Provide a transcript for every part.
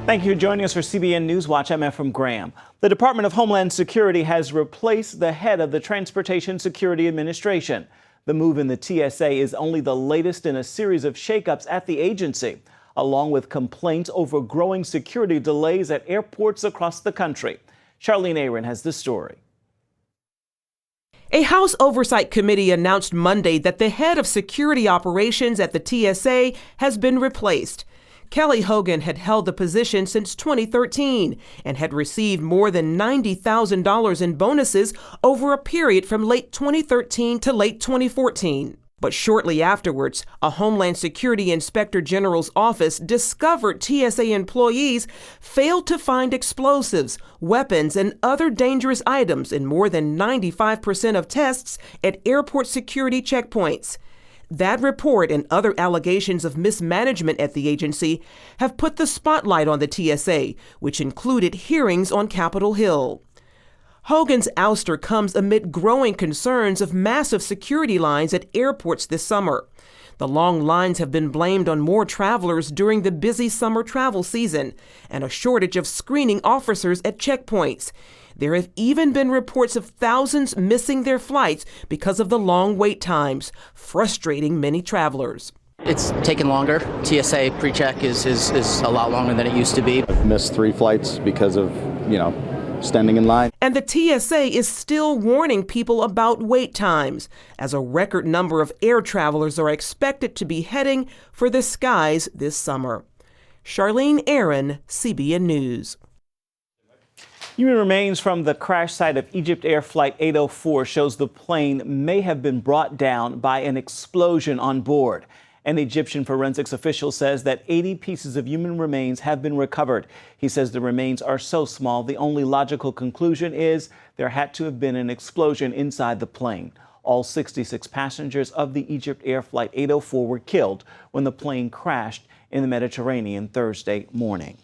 Thank you for joining us for CBN NewsWatch. I'm Ephraim Graham. The Department of Homeland Security has replaced the head of the Transportation Security Administration. The move in the TSA is only the latest in a series of shakeups at the agency, along with complaints over growing security delays at airports across the country. Charlene Aaron has the story. A House Oversight Committee announced Monday that the head of security operations at the TSA has been replaced. Kelly Hogan had held the position since 2013 and had received more than $90,000 in bonuses over a period from late 2013 to late 2014. But shortly afterwards, a Homeland Security Inspector General's office discovered TSA employees failed to find explosives, weapons, and other dangerous items in more than 95% of tests at airport security checkpoints. That report and other allegations of mismanagement at the agency have put the spotlight on the TSA, which included hearings on Capitol Hill. Hogan's ouster comes amid growing concerns of massive security lines at airports this summer. The long lines have been blamed on more travelers during the busy summer travel season and a shortage of screening officers at checkpoints. There have even been reports of thousands missing their flights because of the long wait times, frustrating many travelers. It's taken longer. TSA pre-check is a lot longer than it used to be. I've missed 3 flights because of, standing in line. And the TSA is still warning people about wait times, as a record number of air travelers are expected to be heading for the skies this summer. Charlene Aaron, CBN News. Human remains from the crash site of EgyptAir Flight 804 shows the plane may have been brought down by an explosion on board. An Egyptian forensics official says that 80 pieces of human remains have been recovered. He says the remains are so small, the only logical conclusion is there had to have been an explosion inside the plane. All 66 passengers of the EgyptAir Flight 804 were killed when the plane crashed in the Mediterranean Thursday morning.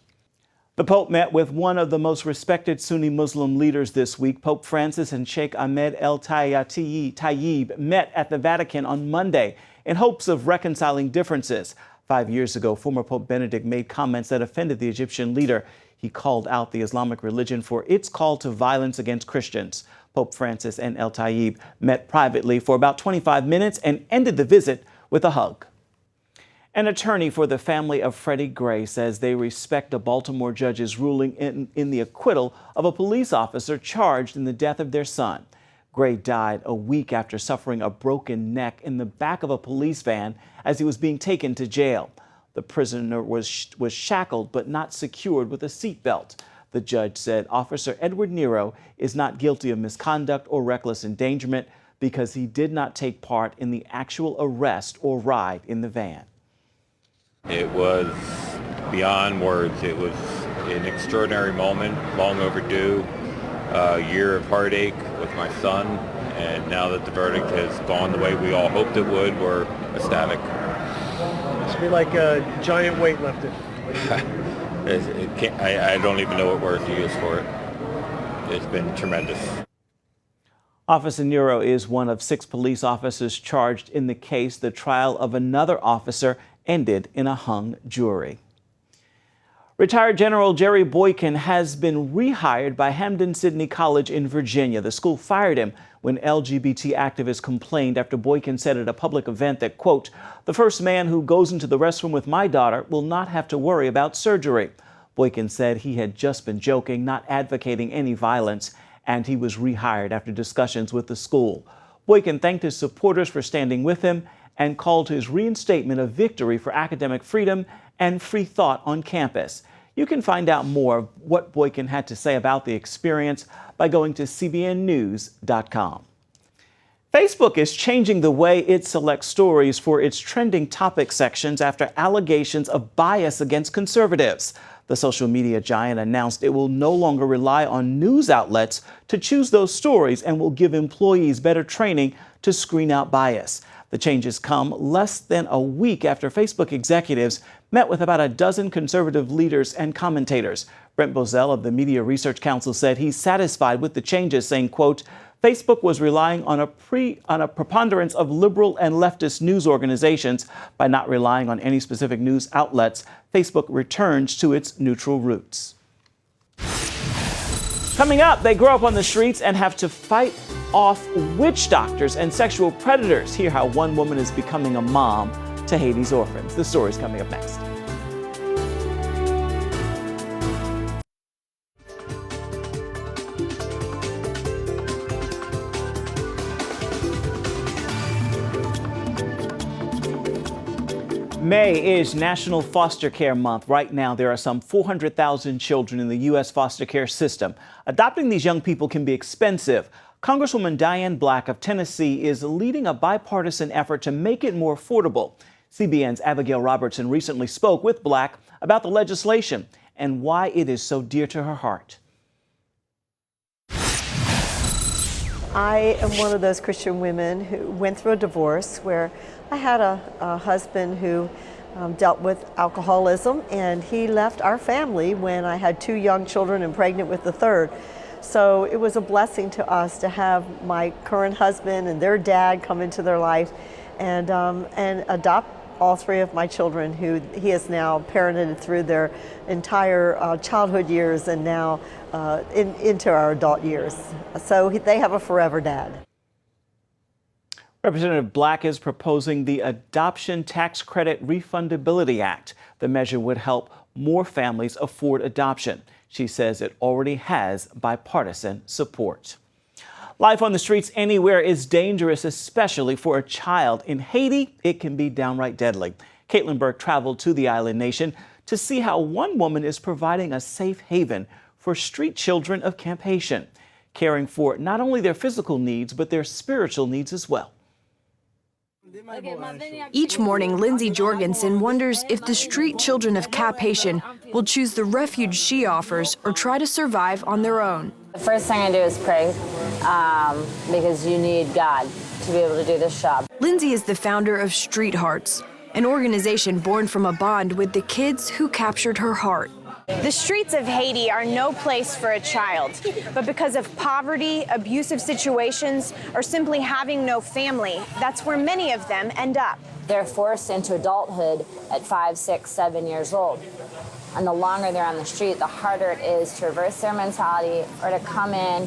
The Pope met with one of the most respected Sunni Muslim leaders this week. Pope Francis and Sheikh Ahmed El Tayyib met at the Vatican on Monday in hopes of reconciling differences. 5 years ago, former Pope Benedict made comments that offended the Egyptian leader. He called out the Islamic religion for its call to violence against Christians. Pope Francis and El Tayyib met privately for about 25 minutes and ended the visit with a hug. An attorney for the family of Freddie Gray says they respect a Baltimore judge's ruling in the acquittal of a police officer charged in the death of their son. Gray died a week after suffering a broken neck in the back of a police van as he was being taken to jail. The prisoner was shackled but not secured with a seatbelt. The judge said Officer Edward Nero is not guilty of misconduct or reckless endangerment because he did not take part in the actual arrest or ride in the van. It was beyond words. It was an extraordinary moment, long overdue, a year of heartache with my son, and now that the verdict has gone the way we all hoped it would, we're ecstatic. It must be like a giant weight lifted. I don't even know what word to use for it. It's been tremendous. Officer Nero is one of 6 police officers charged in the case. The trial of another officer ended in a hung jury. Retired General Jerry Boykin has been rehired by Hampden-Sydney College in Virginia. The school fired him when LGBT activists complained after Boykin said at a public event that, quote, "The first man who goes into the restroom with my daughter will not have to worry about surgery." Boykin said he had just been joking, not advocating any violence, and he was rehired after discussions with the school. Boykin thanked his supporters for standing with him and called his reinstatement a victory for academic freedom and free thought on campus. You can find out more of what Boykin had to say about the experience by going to cbnnews.com. Facebook is changing the way it selects stories for its trending topic sections after allegations of bias against conservatives. The social media giant announced it will no longer rely on news outlets to choose those stories and will give employees better training to screen out bias. The changes come less than a week after Facebook executives met with about a dozen conservative leaders and commentators. Brent Bozell of the Media Research Council said he's satisfied with the changes, saying, quote, Facebook was relying on a preponderance of liberal and leftist news organizations. By not relying on any specific news outlets, Facebook returns to its neutral roots. Coming up, they grow up on the streets and have to fight off witch doctors and sexual predators. Hear how one woman is becoming a mom to Haiti's orphans. The story's coming up next. May is National Foster Care Month. Right now, there are some 400,000 children in the U.S. foster care system. Adopting these young people can be expensive. Congresswoman Diane Black of Tennessee is leading a bipartisan effort to make it more affordable. CBN's Abigail Robertson recently spoke with Black about the legislation and why it is so dear to her heart. I am one of those Christian women who went through a divorce where I had a husband who dealt with alcoholism, and he left our family when I had 2 young children and pregnant with the 3rd. So it was a blessing to us to have my current husband and their dad come into their life and adopt all 3 of my children, who he has now parented through their entire childhood years and now into our adult years. So they have a forever dad. Representative Black is proposing the Adoption Tax Credit Refundability Act. The measure would help more families afford adoption. She says it already has bipartisan support. Life on the streets anywhere is dangerous, especially for a child. In Haiti, it can be downright deadly. Caitlin Burke traveled to the island nation to see how one woman is providing a safe haven for street children of Camp Haitian, caring for not only their physical needs, but their spiritual needs as well. Each morning, Lindsay Jorgensen wonders if the street children of Cap Haitian will choose the refuge she offers or try to survive on their own. The first thing I do is pray, because you need God to be able to do this job. Lindsay is the founder of Street Hearts, an organization born from a bond with the kids who captured her heart. The streets of Haiti are no place for a child, but because of poverty, abusive situations, or simply having no family, that's where many of them end up. They're forced into adulthood at 5, 6, 7 years old. And the longer they're on the street, the harder it is to reverse their mentality or to come in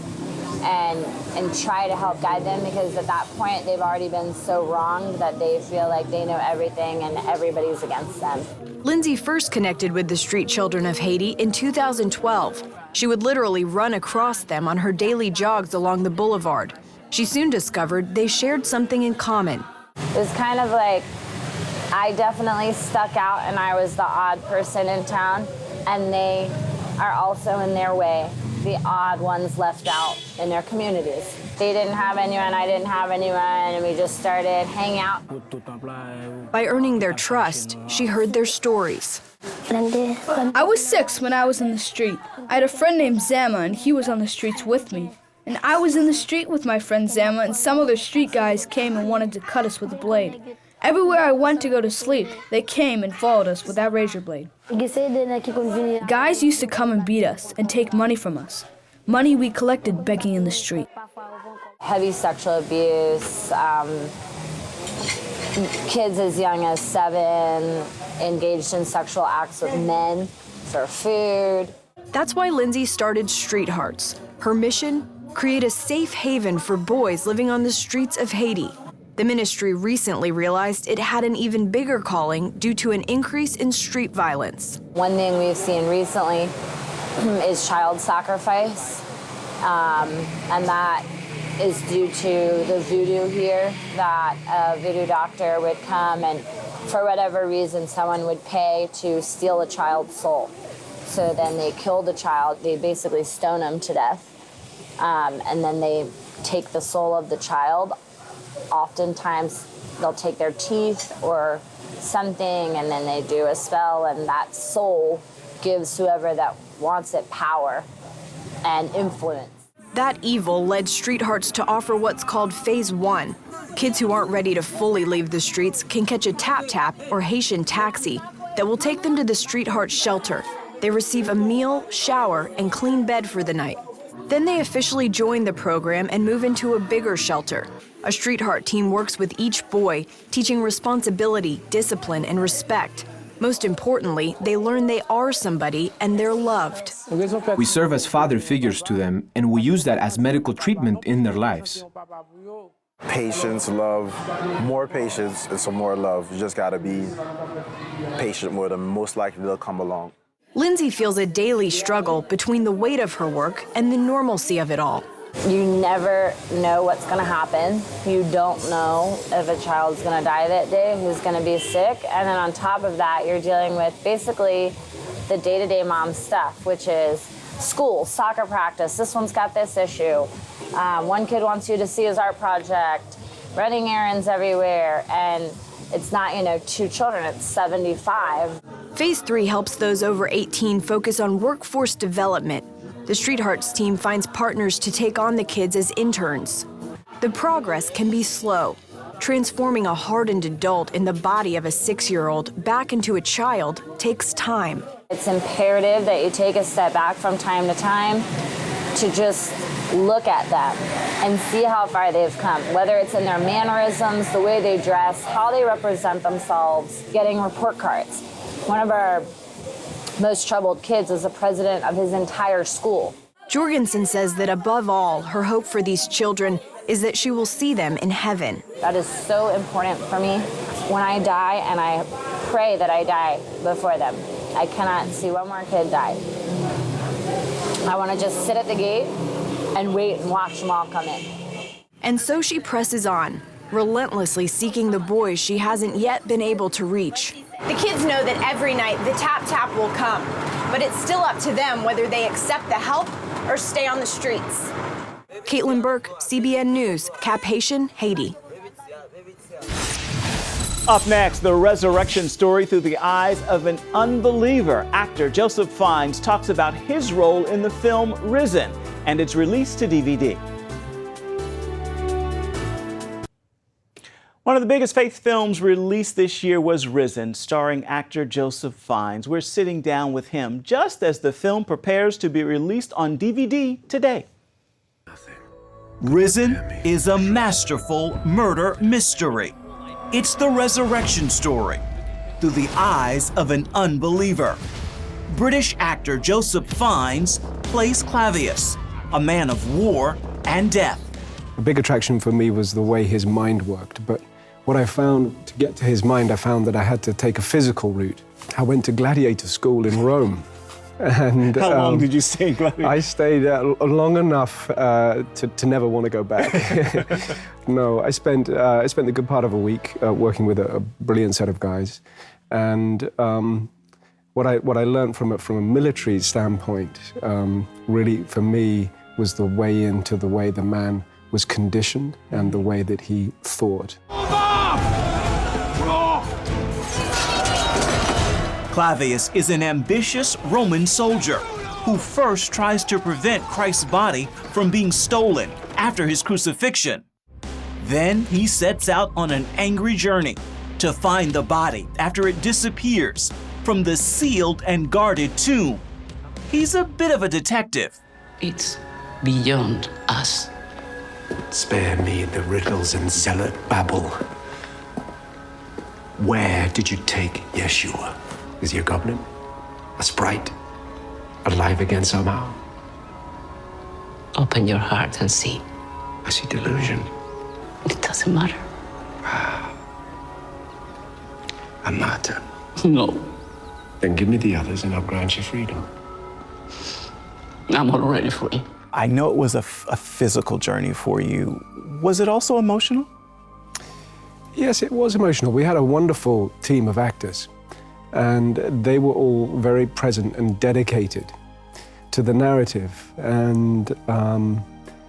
and try to help guide them, because at that point they've already been so wronged that they feel like they know everything and everybody's against them. Lindsay first connected with the street children of Haiti in 2012. She would literally run across them on her daily jogs along the boulevard. She soon discovered they shared something in common. It was kind of like I definitely stuck out and I was the odd person in town, and they are also in their way the odd ones left out in their communities. They didn't have anyone, I didn't have anyone, and we just started hanging out. By earning their trust, she heard their stories. I was 6 when I was in the street. I had a friend named Zama, and he was on the streets with me. And I was in the street with my friend Zama, and some other street guys came and wanted to cut us with a blade. Everywhere I went to go to sleep, they came and followed us with that razor blade. Guys used to come and beat us and take money from us. Money we collected begging in the street. Heavy sexual abuse, kids as young as 7 engaged in sexual acts with men for food. That's why Lindsay started Street Hearts. Her mission? Create a safe haven for boys living on the streets of Haiti. The ministry recently realized it had an even bigger calling due to an increase in street violence. One thing we've seen recently is child sacrifice, and that is due to the voodoo here, that a voodoo doctor would come and for whatever reason someone would pay to steal a child's soul. So then they kill the child, they basically stone him to death, and then they take the soul of the child. Oftentimes they'll take their teeth or something, and then they do a spell, and that soul gives whoever that wants it power and influence. That evil led Street Hearts to offer what's called Phase 1. Kids who aren't ready to fully leave the streets can catch a tap-tap or Haitian taxi that will take them to the Street Hearts shelter. They receive a meal, shower, and clean bed for the night. Then they officially join the program and move into a bigger shelter. A Street Heart team works with each boy, teaching responsibility, discipline, and respect. Most importantly, they learn they are somebody and they're loved. We serve as father figures to them, and we use that as medical treatment in their lives. Patience, love, more patience and some more love. You just gotta be patient with them. Most likely they'll come along. Lindsay feels a daily struggle between the weight of her work and the normalcy of it all. You never know what's going to happen. You don't know if a child's going to die that day, who's going to be sick. And then on top of that, you're dealing with basically the day-to-day mom stuff, which is school, soccer practice. This one's got this issue. One kid wants you to see his art project, running errands everywhere. And it's not, 2 children, it's 75. Phase 3 helps those over 18 focus on workforce development. The Street Hearts team finds partners to take on the kids as interns. The progress can be slow. Transforming a hardened adult in the body of a 6-year-old back into a child takes time. It's imperative that you take a step back from time to time to just look at them and see how far they've come, whether it's in their mannerisms, the way they dress, how they represent themselves, getting report cards. One of our most troubled kids is the president of his entire school. Jorgensen says that above all, her hope for these children is that she will see them in heaven. That is so important for me. When I die, and I pray that I die before them, I cannot see one more kid die. I want to just sit at the gate and wait and watch them all come in. And so she presses on, relentlessly seeking the boys she hasn't yet been able to reach. The kids know that every night the tap-tap will come, but it's still up to them whether they accept the help or stay on the streets. Caitlin Burke, CBN News, Cap Haitian, Haiti. Up next, the resurrection story through the eyes of an unbeliever. Actor Joseph Fiennes talks about his role in the film Risen and its release to DVD. One of the biggest faith films released this year was Risen, starring actor Joseph Fiennes. We're sitting down with him just as the film prepares to be released on DVD today. Risen is a masterful murder mystery. It's the resurrection story through the eyes of an unbeliever. British actor Joseph Fiennes plays Clavius, a man of war and death. A big attraction for me was the way his mind worked, but what I found, to get to his mind, I found that I had to take a physical route. I went to gladiator school in Rome. And how long did you stay in gladiator? I stayed long enough to never want to go back. No, I spent a good part of a week working with a brilliant set of guys. And what I learned from a military standpoint, really for me, was the way into the way the man was conditioned and the way that he thought. Clavius is an ambitious Roman soldier who first tries to prevent Christ's body from being stolen after his crucifixion. Then he sets out on an angry journey to find the body after it disappears from the sealed and guarded tomb. He's a bit of a detective. It's beyond us. Spare me the riddles and zealot babble. Where did you take Yeshua? Is he a goblin? A sprite? Alive again somehow? Open your heart and see. I see delusion. It doesn't matter. A matter? No. Then give me the others and I'll grant you freedom. I'm already free. I know it was a physical journey for you. Was it also emotional? Yes, it was emotional. We had a wonderful team of actors, and they were all very present and dedicated to the narrative. And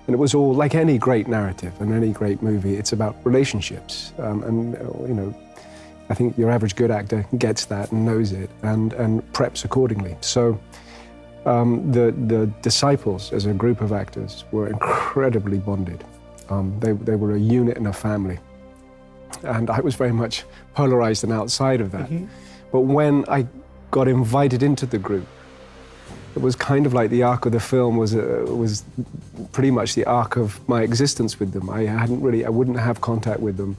it was all like any great narrative and any great movie. It's about relationships, and I think your average good actor gets that and knows it and preps accordingly. So the disciples as a group of actors were incredibly bonded. They were a unit and a family. And I was very much polarized and outside of that. Mm-hmm. But when I got invited into the group, It was kind of like the arc of the film was pretty much the arc of my existence with them. I wouldn't have contact with them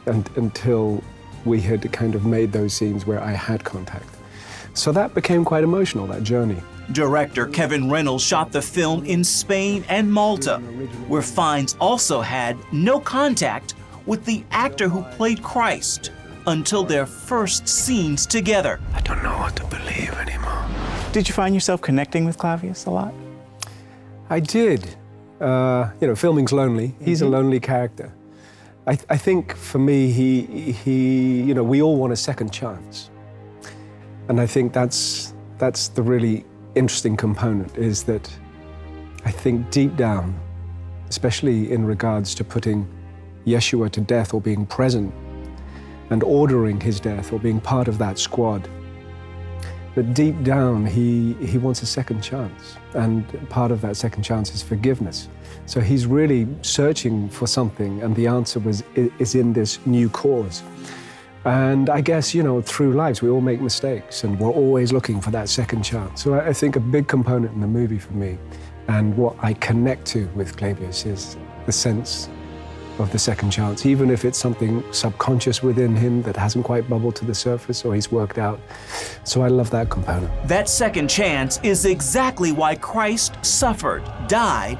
until we had kind of made those scenes where I had contact. So that became quite emotional, that journey. Director Kevin Reynolds shot the film in Spain and Malta, where Fiennes also had no contact with the actor who played Christ until their first scenes together. I don't know what to believe anymore. Did you find yourself connecting with Clavius a lot? I did. Filming's lonely. He's a lonely character. I think for me, we all want a second chance. And I think that's the really interesting component, is that I think deep down, especially in regards to putting Yeshua to death or being present and ordering his death or being part of that squad, that deep down he wants a second chance, and part of that second chance is forgiveness. So he's really searching for something, and the answer is in this new cause. And I guess, through lives, we all make mistakes, and we're always looking for that second chance. So I think a big component in the movie for me, and what I connect to with Clavius, is the sense of the second chance, even if it's something subconscious within him that hasn't quite bubbled to the surface or he's worked out. So I love that component. That second chance is exactly why Christ suffered, died,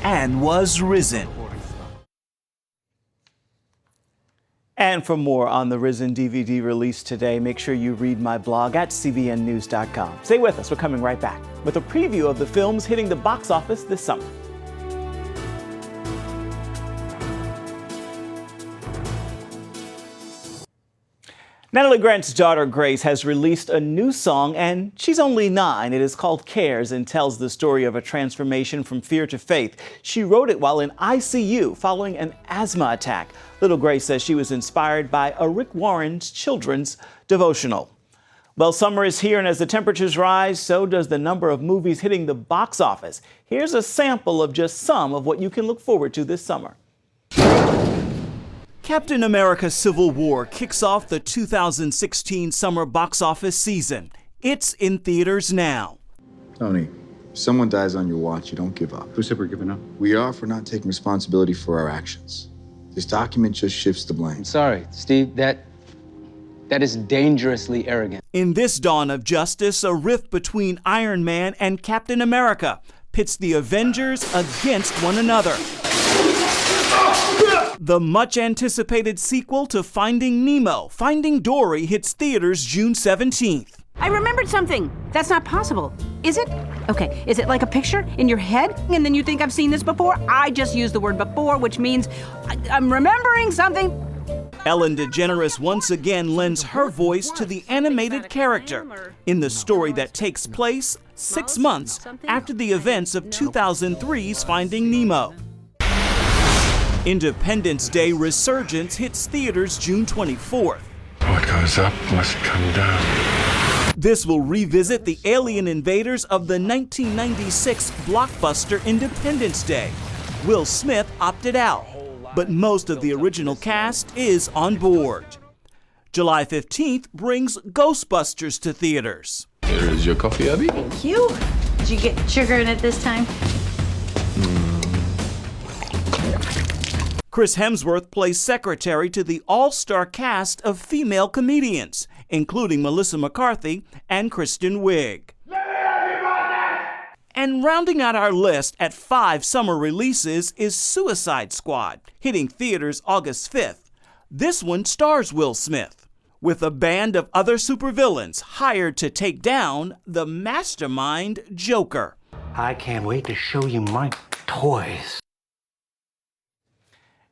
and was risen. And for more on the Risen DVD release today, make sure you read my blog at cbnnews.com. Stay with us, we're coming right back with a preview of the films hitting the box office this summer. Natalie Grant's daughter, Grace, has released a new song, and she's only 9. It is called Cares and tells the story of a transformation from fear to faith. She wrote it while in ICU following an asthma attack. Little Grace says she was inspired by a Rick Warren's children's devotional. Well, summer is here, and as the temperatures rise, so does the number of movies hitting the box office. Here's a sample of just some of what you can look forward to this summer. Captain America: Civil War kicks off the 2016 summer box office season. It's in theaters now. Tony, if someone dies on your watch, you don't give up. Who said we're giving up? We are for not taking responsibility for our actions. This document just shifts the blame. I'm sorry, Steve, that is dangerously arrogant. In this dawn of justice, a rift between Iron Man and Captain America pits the Avengers against one another. The much-anticipated sequel to Finding Nemo, Finding Dory, hits theaters June 17th. I remembered something. That's not possible. Is it? Okay, is it like a picture in your head? And then you think I've seen this before? I just used the word before, which means I'm remembering something. Ellen DeGeneres once again lends her voice to the animated character in the story that takes place 6 months after the events of 2003's Finding Nemo. Independence Day Resurgence hits theaters June 24th. What goes up must come down. This will revisit the alien invaders of the 1996 blockbuster Independence Day. Will Smith opted out, but most of the original cast is on board. July 15th brings Ghostbusters to theaters. Here is your coffee, Abby. Thank you. Did you get sugar in it this time? Chris Hemsworth plays secretary to the all-star cast of female comedians, including Melissa McCarthy and Kristen Wiig. And rounding out our list at 5 summer releases is Suicide Squad, hitting theaters August 5th. This one stars Will Smith, with a band of other supervillains hired to take down the mastermind Joker. I can't wait to show you my toys.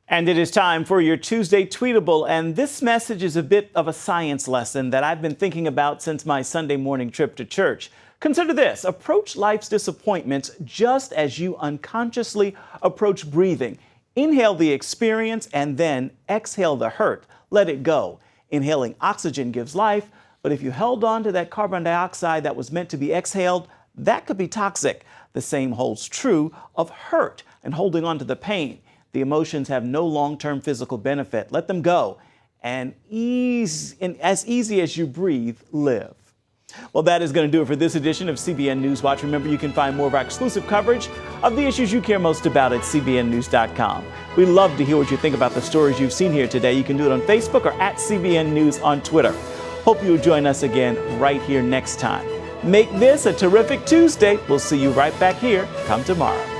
And it is time for your Tuesday Tweetable, and this message is a bit of a science lesson that I've been thinking about since my Sunday morning trip to church. Consider this: approach life's disappointments just as you unconsciously approach breathing. Inhale the experience and then exhale the hurt. Let it go. Inhaling oxygen gives life, but if you held on to that carbon dioxide that was meant to be exhaled, that could be toxic. The same holds true of hurt and holding on to the pain. The emotions have no long-term physical benefit. Let them go. And as easy as you breathe, live. Well, that is going to do it for this edition of CBN NewsWatch. Remember, you can find more of our exclusive coverage of the issues you care most about at cbnnews.com. We love to hear what you think about the stories you've seen here today. You can do it on Facebook or at CBN News on Twitter. Hope you'll join us again right here next time. Make this a terrific Tuesday. We'll see you right back here come tomorrow.